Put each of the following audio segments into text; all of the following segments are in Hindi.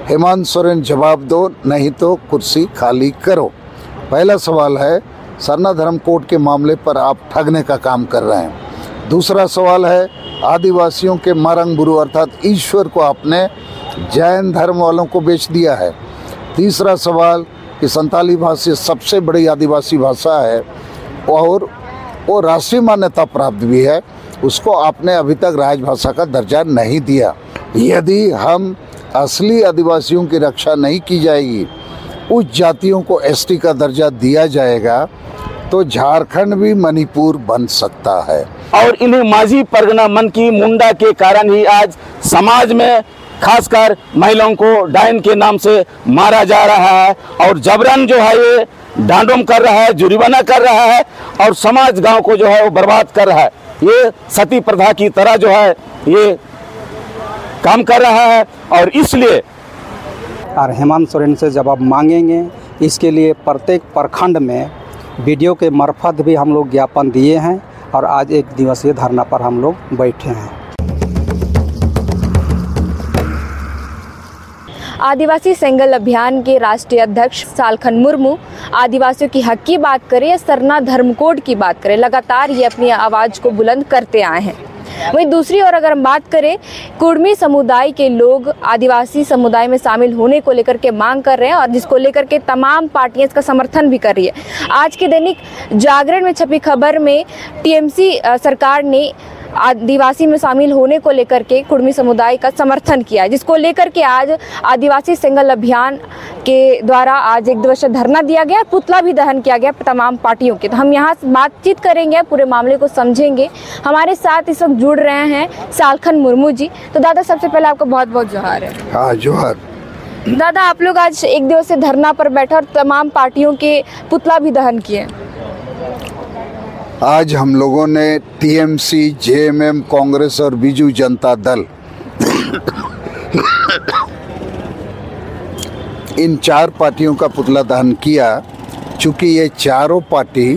हेमंत सोरेन जवाब दो, नहीं तो कुर्सी खाली करो। पहला सवाल है, सरना धर्म कोड के मामले पर आप ठगने का काम कर रहे हैं। दूसरा सवाल है, आदिवासियों के मारंग गुरु अर्थात ईश्वर को आपने जैन धर्म वालों को बेच दिया है। तीसरा सवाल कि संताली भाषा सबसे बड़ी आदिवासी भाषा है और वो राष्ट्रीय मान्यता प्राप्त भी है, उसको आपने अभी तक राजभाषा का दर्जा नहीं दिया। यदि हम असली आदिवासियों की रक्षा नहीं की जाएगी, उस जातियों को एसटी का दर्जा दिया जाएगा, तो झारखंड भी मणिपुर बन सकता है। और इन्हें माझी परगना मन की मुंडा के कारण ही आज समाज में खासकर महिलाओं को डायन के नाम से मारा जा रहा है और जबरन जो है ये डांडोम कर रहा है, जुर्माना कर रहा है और समाज गांव को जो है वो बर्बाद कर रहा है। ये सती प्रथा की तरह जो है ये काम कर रहा है और इसलिए और हेमंत सोरेन से जवाब मांगेंगे। इसके लिए प्रत्येक प्रखंड में वीडियो के मार्फत भी हम लोग ज्ञापन दिए हैं और आज 1 दिवसीय धरना पर हम लोग बैठे हैं। आदिवासी सेंगल अभियान के राष्ट्रीय अध्यक्ष सालखन मुर्मू आदिवासियों की हक की बात करें या सरना धर्म कोड की बात करें, लगातार ये अपनी आवाज़ को बुलंद करते आए हैं। वहीं दूसरी ओर अगर हम बात करें, कुर्मी समुदाय के लोग आदिवासी समुदाय में शामिल होने को लेकर के मांग कर रहे हैं और जिसको लेकर के तमाम पार्टियां इसका समर्थन भी कर रही है। आज के दैनिक जागरण में छपी खबर में टीएमसी सरकार ने आदिवासी में शामिल होने को लेकर के कुर्मी समुदाय का समर्थन किया, जिसको लेकर के आज आदिवासी सेंगल अभियान के द्वारा आज 1 दिवसीय धरना दिया गया, पुतला भी दहन किया गया तमाम पार्टियों के। तो हम यहाँ बातचीत करेंगे, पूरे मामले को समझेंगे। हमारे साथ इस वक्त जुड़ रहे हैं सालखन मुर्मू जी। तो दादा, सबसे पहले आपको बहुत बहुत जोहार है। हाँ, जोहार। दादा, आप लोग आज 1 दिवसीय धरना पर बैठे और तमाम पार्टियों के पुतला भी दहन किए। आज हम लोगों ने टीएमसी, जेएमएम, कांग्रेस और बीजू जनता दल इन 4 पार्टियों का पुतला दहन किया, चूँकि ये चारों पार्टी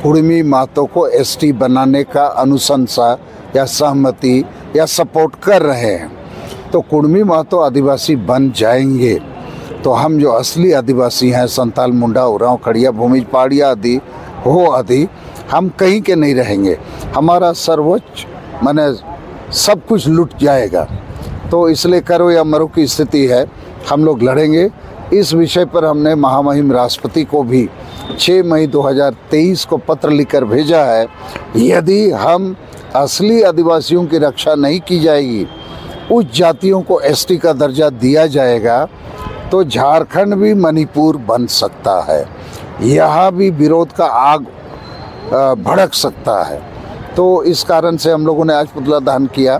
कुर्मी मातों को एसटी बनाने का अनुशंसा या सहमति या सपोर्ट कर रहे हैं। तो कुर्मी मातों आदिवासी बन जाएंगे तो हम जो असली आदिवासी हैं, संताल, मुंडा, उरांव, खड़िया, भूमिज, पहाड़िया आदि हो आदि, हम कहीं के नहीं रहेंगे। हमारा सर्वोच्च माने सब कुछ लुट जाएगा। तो इसलिए करो या मरो की स्थिति है, हम लोग लड़ेंगे। इस विषय पर हमने महामहिम राष्ट्रपति को भी 6 मई 2023 को पत्र लिखकर भेजा है। यदि हम असली आदिवासियों की रक्षा नहीं की जाएगी, उस जातियों को एसटी का दर्जा दिया जाएगा, तो झारखंड भी मणिपुर बन सकता है। यहाँ भी विरोध का आग भड़क सकता है। तो इस कारण से हम लोगों ने आज पुतला दहन किया।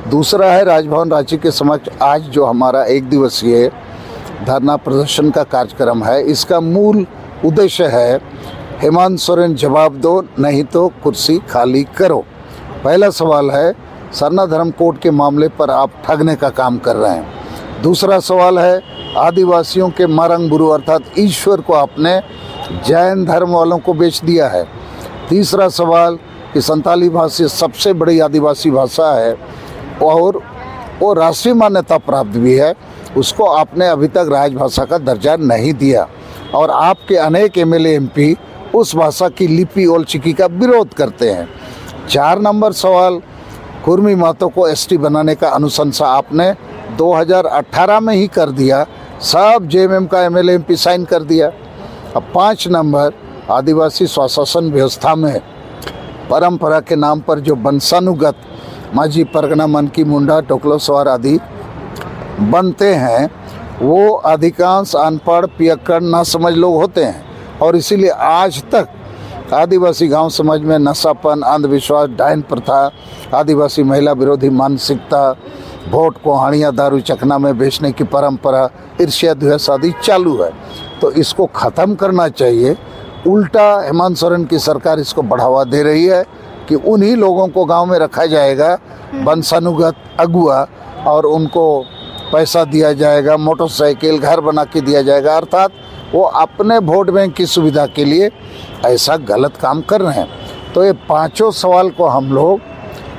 दूसरा है, राजभवन रांची के समक्ष आज जो हमारा 1 दिवसीय धरना प्रदर्शन का कार्यक्रम है, इसका मूल उद्देश्य है हेमंत सोरेन जवाब दो, नहीं तो कुर्सी खाली करो। पहला सवाल है, सरना धर्म कोड के मामले पर आप ठगने का काम कर रहे हैं। दूसरा सवाल है, आदिवासियों के मारंग गुरु अर्थात ईश्वर को आपने जैन धर्म वालों को बेच दिया है। तीसरा सवाल कि संताली भाषा सबसे बड़ी आदिवासी भाषा है और वो राष्ट्रीय मान्यता प्राप्त भी है, उसको आपने अभी तक राजभाषा का दर्जा नहीं दिया और आपके अनेक एमएलए एमपी उस भाषा की लिपि और चिकी का विरोध करते हैं। 4 नंबर सवाल, कुर्मी मातों को एसटी बनाने का अनुशंसा आपने 2018 में ही कर दिया, सब जेएमएम का एमएलए एमपी साइन कर दिया। अब 5 नंबर, आदिवासी स्वशासन व्यवस्था में परंपरा के नाम पर जो वंशानुगत माझी परगना, मन की मुंडा, टोकलो सवार आदि बनते हैं, वो अधिकांश अनपढ़, पियक्कड़, नासमझ लोग होते हैं और इसीलिए आज तक आदिवासी गांव समाज में नशापन, अंधविश्वास, डायन प्रथा, आदिवासी महिला विरोधी मानसिकता, वोट को हाड़ियाँ दारू चखना में बेचने की परंपरा, ईर्ष्या द्वेष आदि चालू है। तो इसको ख़त्म करना चाहिए। उल्टा हेमंत सोरेन की सरकार इसको बढ़ावा दे रही है कि उन्हीं लोगों को गांव में रखा जाएगा, वंशानुगत अगुआ, और उनको पैसा दिया जाएगा, मोटरसाइकिल, घर बना के दिया जाएगा, अर्थात वो अपने वोट बैंक की सुविधा के लिए ऐसा गलत काम कर रहे हैं। तो ये 5 सवाल को हम लोग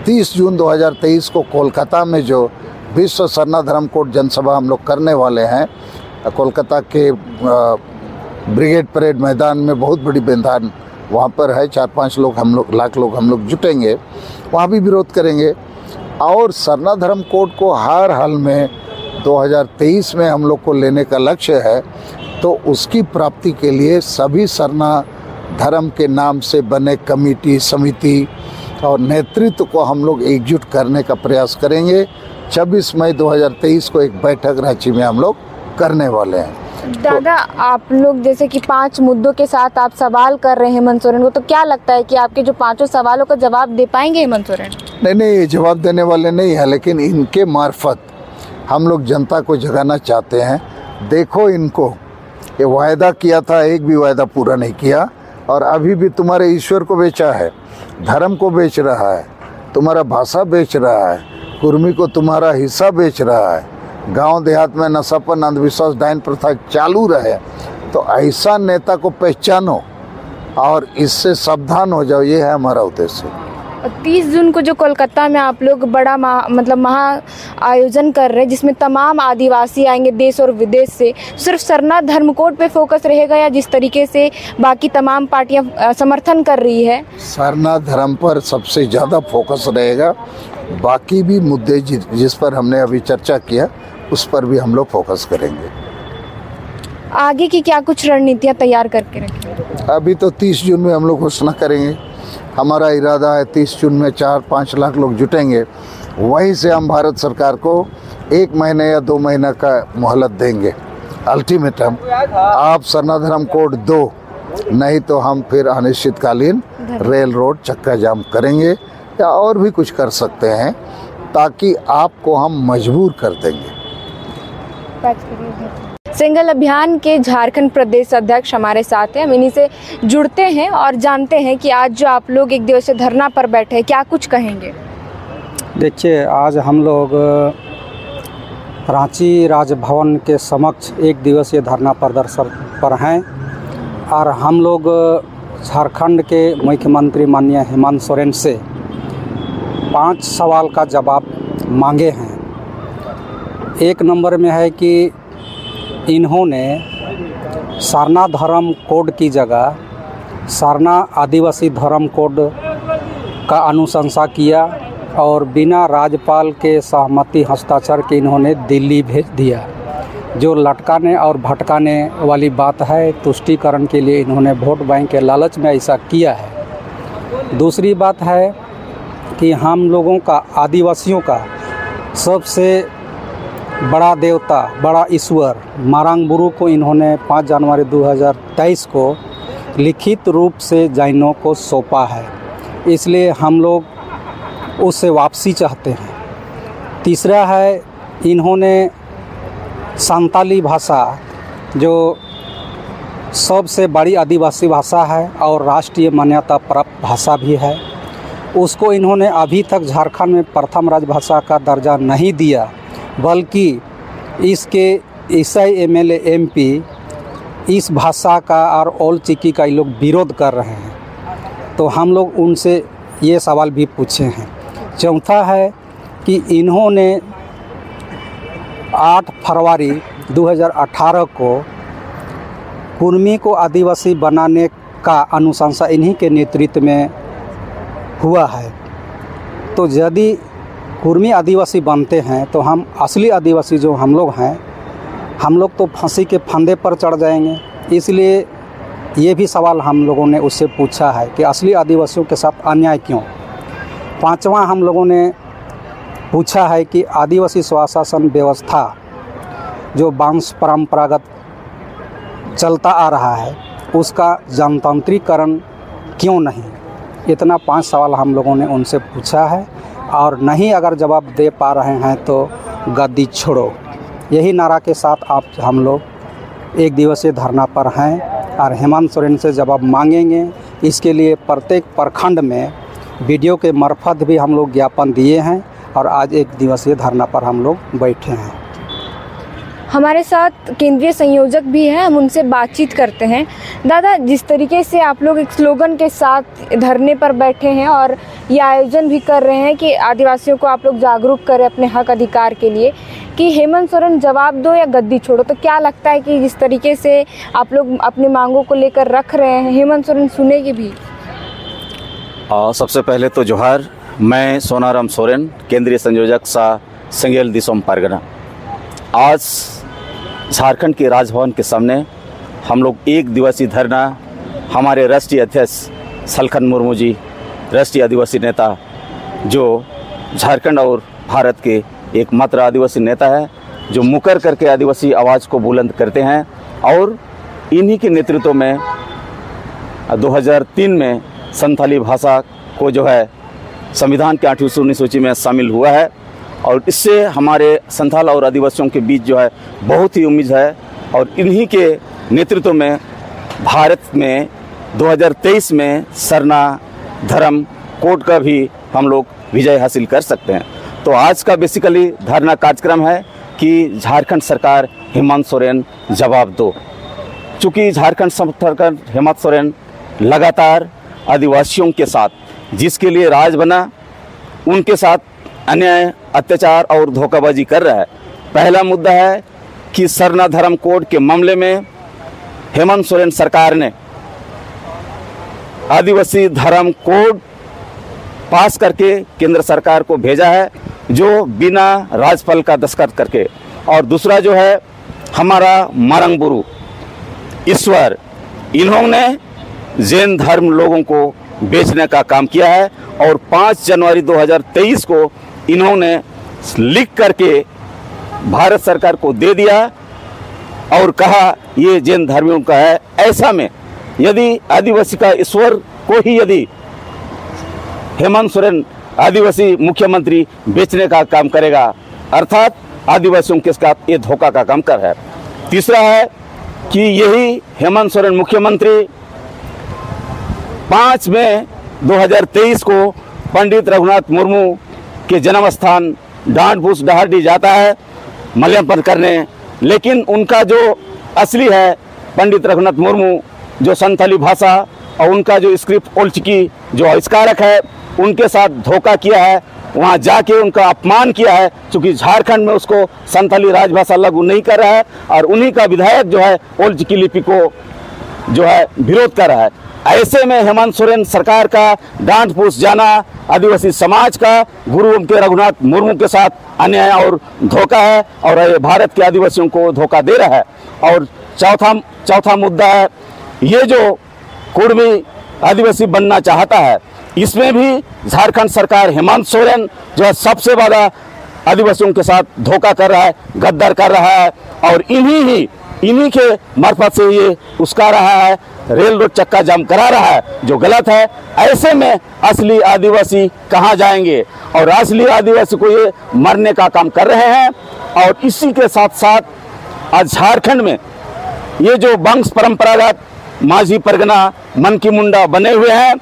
30 जून 2023 को कोलकाता में जो विश्व सरना धर्म कोड जनसभा हम लोग करने वाले हैं। कोलकाता के ब्रिगेड परेड मैदान में बहुत बड़ी मैदान वहाँ पर है, 4-5 लाख लोग हम लोग जुटेंगे, वहाँ भी विरोध करेंगे। और सरना धर्म कोड को हर हाल में 2023 में हम लोग को लेने का लक्ष्य है। तो उसकी प्राप्ति के लिए सभी सरना धर्म के नाम से बने कमेटी, समिति और नेतृत्व को हम लोग एकजुट करने का प्रयास करेंगे। 26 मई 2023 को एक बैठक रांची में हम लोग करने वाले हैं। दादा, आप लोग जैसे कि 5 मुद्दों के साथ आप सवाल कर रहे हैं हेमंत सोरेन को, तो क्या लगता है कि आपके जो 5 सवालों का जवाब दे पाएंगे हेमंत सोरेन? नहीं, ये जवाब देने वाले नहीं है, लेकिन इनके मार्फत हम लोग जनता को जगाना चाहते हैं। देखो, इनको ये वायदा किया था, एक भी वायदा पूरा नहीं किया, और अभी भी तुम्हारे ईश्वर को बेचा है, धर्म को बेच रहा है, तुम्हारा भाषा बेच रहा है, कुर्मी को तुम्हारा हिस्सा बेच रहा है, गांव देहात में नशापन, अंधविश्वास, डायन प्रथा चालू रहे। तो ऐसा नेता को पहचानो और इससे सावधान हो जाओ, ये है हमारा उद्देश्य। 30 जून को जो कोलकाता में आप लोग बड़ा महा आयोजन कर रहे हैं, जिसमें तमाम आदिवासी आएंगे देश और विदेश से, सिर्फ सरना धर्म कोड पे फोकस रहेगा या जिस तरीके से बाकी तमाम पार्टियां समर्थन कर रही है? सरना धर्म पर सबसे ज़्यादा फोकस रहेगा। बाकी भी मुद्दे जिस पर हमने अभी चर्चा किया उस पर भी हम लोग फोकस करेंगे। आगे की क्या कुछ रणनीतियाँ तैयार करके रखें? अभी तो 30 जून में हम लोग घोषणा करेंगे। हमारा इरादा है 30 जून में 4-5 लाख लोग जुटेंगे, वहीं से हम भारत सरकार को 1 महीने या 2 महीने का मोहलत देंगे, अल्टीमेटम। आप सरना धर्म कोड दो, नहीं तो हम फिर अनिश्चितकालीन रेल रोड चक्का जाम करेंगे या और भी कुछ कर सकते हैं, ताकि आपको हम मजबूर कर देंगे। सिंगल अभियान के झारखंड प्रदेश अध्यक्ष हमारे साथ हैं, हम इन्हीं से जुड़ते हैं और जानते हैं कि आज जो आप लोग 1 दिवसीय धरना पर बैठे हैं, क्या कुछ कहेंगे? देखिए, आज हम लोग रांची राजभवन के समक्ष 1 दिवसीय धरना प्रदर्शन पर हैं और हम लोग झारखंड के मुख्यमंत्री माननीय हेमंत सोरेन से 5 सवाल का जवाब मांगे हैं। 1 नंबर में है कि इन्होंने सरना धर्म कोड की जगह सरना आदिवासी धर्म कोड का अनुशंसा किया और बिना राज्यपाल के सहमति हस्ताक्षर के इन्होंने दिल्ली भेज दिया, जो लटकाने और भटकाने वाली बात है। तुष्टीकरण के लिए इन्होंने वोट बैंक के लालच में ऐसा किया है। दूसरी बात है कि हम लोगों का, आदिवासियों का सबसे बड़ा देवता, बड़ा ईश्वर मारांग बुरु को इन्होंने 5 जनवरी 2023 को लिखित रूप से जैनों को सौंपा है, इसलिए हम लोग उससे वापसी चाहते हैं। तीसरा है, इन्होंने संताली भाषा, जो सबसे बड़ी आदिवासी भाषा है और राष्ट्रीय मान्यता प्राप्त भाषा भी है, उसको इन्होंने अभी तक झारखंड में प्रथम राजभाषा का दर्जा नहीं दिया, बल्कि इसके ईसाई MLA MP इस भाषा का और ओल चिकी का ये लोग विरोध कर रहे हैं। तो हम लोग उनसे ये सवाल भी पूछे हैं। चौथा है कि इन्होंने 8 फरवरी 2018 को कुर्मी को आदिवासी बनाने का अनुशंसा इन्हीं के नेतृत्व में हुआ है। तो यदि कुर्मी आदिवासी बनते हैं तो हम असली आदिवासी जो हम लोग हैं, हम लोग तो फांसी के फंदे पर चढ़ जाएंगे। इसलिए ये भी सवाल हम लोगों ने उससे पूछा है कि असली आदिवासियों के साथ अन्याय क्यों। 5वां हम लोगों ने पूछा है कि आदिवासी स्वशासन व्यवस्था जो वंश परंपरागत चलता आ रहा है, उसका जनतांत्रिकरण क्यों नहीं। इतना 5 सवाल हम लोगों ने उनसे पूछा है, और नहीं अगर जवाब दे पा रहे हैं तो गद्दी छोड़ो, यही नारा के साथ हम लोग 1 दिवसीय धरना पर हैं और हेमंत सोरेन से जवाब मांगेंगे। इसके लिए प्रत्येक प्रखंड में वीडियो के मार्फत भी हम लोग ज्ञापन दिए हैं और आज 1 दिवसीय धरना पर हम लोग बैठे हैं। हमारे साथ केंद्रीय संयोजक भी हैं, हम उनसे बातचीत करते हैं। दादा, जिस तरीके से आप लोग एक स्लोगन के साथ धरने पर बैठे हैं और ये आयोजन भी कर रहे हैं कि आदिवासियों को आप लोग जागरूक करें अपने हक अधिकार के लिए कि हेमंत सोरेन जवाब दो या गद्दी छोड़ो, तो क्या लगता है कि जिस तरीके से आप लोग अपनी मांगों को लेकर रख रहे हैं, हेमंत सोरेन सुनेगी भी? सबसे पहले तो जोहार। मैं सोनाराम सोरेन, केंद्रीय संयोजक सा संगेल दिसोम परगना। आज झारखंड के राजभवन के सामने हम लोग एक दिवसीय धरना हमारे राष्ट्रीय अध्यक्ष सालखन मुर्मू जी, राष्ट्रीय आदिवासी नेता, जो झारखंड और भारत के एकमात्र आदिवासी नेता है, जो मुकर करके आदिवासी आवाज़ को बुलंद करते हैं, और इन्हीं के नेतृत्व में 2003 में संथाली भाषा को जो है संविधान के 8वीं अनुसूची में शामिल हुआ है, और इससे हमारे संथाल और आदिवासियों के बीच जो है बहुत ही उम्मीद है। और इन्हीं के नेतृत्व में भारत में 2023 में सरना धर्म कोड का भी हम लोग विजय हासिल कर सकते हैं। तो आज का बेसिकली धरना कार्यक्रम है कि झारखंड सरकार हेमंत सोरेन जवाब दो। चूँकि झारखंड सरकार हेमंत सोरेन लगातार आदिवासियों के साथ, जिसके लिए राज बना, उनके साथ अन्याय, अत्याचार और धोखाबाजी कर रहा है। पहला मुद्दा है कि सरना धर्म कोड के मामले में हेमंत सोरेन सरकार ने आदिवासी धर्म कोड पास करके केंद्र सरकार को भेजा है, जो बिना राज्यपाल का दस्तखत करके। और दूसरा जो है हमारा मारंगबुरु ईश्वर, इन्होंने जैन धर्म लोगों को बेचने का काम किया है, और 5 जनवरी 2023 को इन्होंने लिख करके भारत सरकार को दे दिया और कहा ये जैन धर्मियों का है। ऐसा में यदि आदिवासी का ईश्वर को ही यदि हेमंत सोरेन आदिवासी मुख्यमंत्री बेचने का काम करेगा, अर्थात आदिवासियों के साथ ये धोखा का काम कर है। तीसरा है कि यही हेमंत सोरेन मुख्यमंत्री 5 मई 2023 को पंडित रघुनाथ मुर्मू के जन्म स्थान डांडभूस डहाडी जाता है मल्यार्पण करने, लेकिन उनका जो असली है पंडित रघुनाथ मुर्मू, जो संथाली भाषा और उनका जो स्क्रिप्ट ओल्चिकी जो आविष्कारक है, उनके साथ धोखा किया है, वहाँ जाके उनका अपमान किया है। चूँकि झारखंड में उसको संथाली राजभाषा लागू नहीं कर रहा है, और उन्हीं का विधायक जो है ओल्चिकी लिपि को जो है विरोध कर रहा है। ऐसे में हेमंत सोरेन सरकार का डांट फूस जाना आदिवासी समाज का गुरु उनके रघुनाथ मुर्मू के साथ अन्याय और धोखा है, और ये भारत के आदिवासियों को धोखा दे रहा है। और चौथा मुद्दा है, ये जो कुर्मी आदिवासी बनना चाहता है, इसमें भी झारखंड सरकार हेमंत सोरेन जो है सबसे ज़्यादा आदिवासियों के साथ धोखा कर रहा है, गद्दार कर रहा है, और इन्हीं के मार्फत से ये उसका रहा है, रेल रोड चक्का जाम करा रहा है, जो गलत है। ऐसे में असली आदिवासी कहाँ जाएंगे, और असली आदिवासी को ये मरने का काम कर रहे हैं। और इसी के साथ साथ आज झारखंड में ये जो वंश परंपरागत माझी परगना मन की मुंडा बने हुए हैं,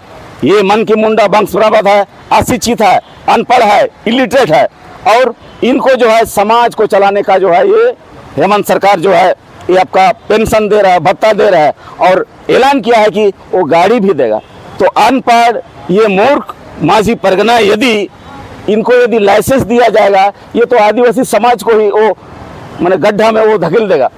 ये मन की मुंडा वंश परंपरागत है, अशिक्षित है, अनपढ़ है, इलिटरेट है, और इनको जो है समाज को चलाने का जो है ये हेमंत सरकार जो है ये आपका पेंशन दे रहा है, भत्ता दे रहा है, और ऐलान किया है कि वो गाड़ी भी देगा। तो अनपढ़ ये मूर्ख माझी परगना यदि लाइसेंस दिया जाएगा, ये तो आदिवासी समाज को ही वो माने गड्ढा में वो धकेल देगा।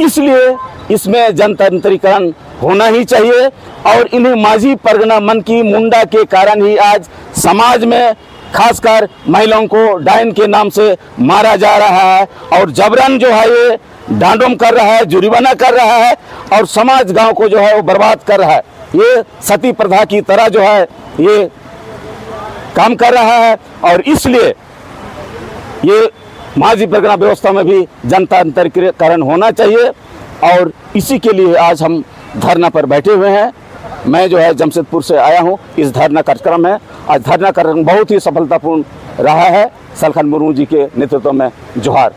इसलिए इसमें जनतंत्रीकरण होना ही चाहिए, और इन्हें माझी परगना मन की मुंडा के कारण ही आज समाज में खासकर महिलाओं को डायन के नाम से मारा जा रहा है, और जबरन जो है ये डांडोम कर रहा है, जुर्माना कर रहा है, और समाज गांव को जो है वो बर्बाद कर रहा है। ये सती प्रथा की तरह जो है ये काम कर रहा है, और इसलिए ये माझी परगना व्यवस्था में भी जनतांत्रिकरण होना चाहिए, और इसी के लिए आज हम धरना पर बैठे हुए हैं। मैं जो है जमशेदपुर से आया हूँ इस धरना कार्यक्रम में। आज धरना कार्यक्रम बहुत ही सफलतापूर्ण रहा है। सालखन मुर्मू जी के नेतृत्व में जोहार।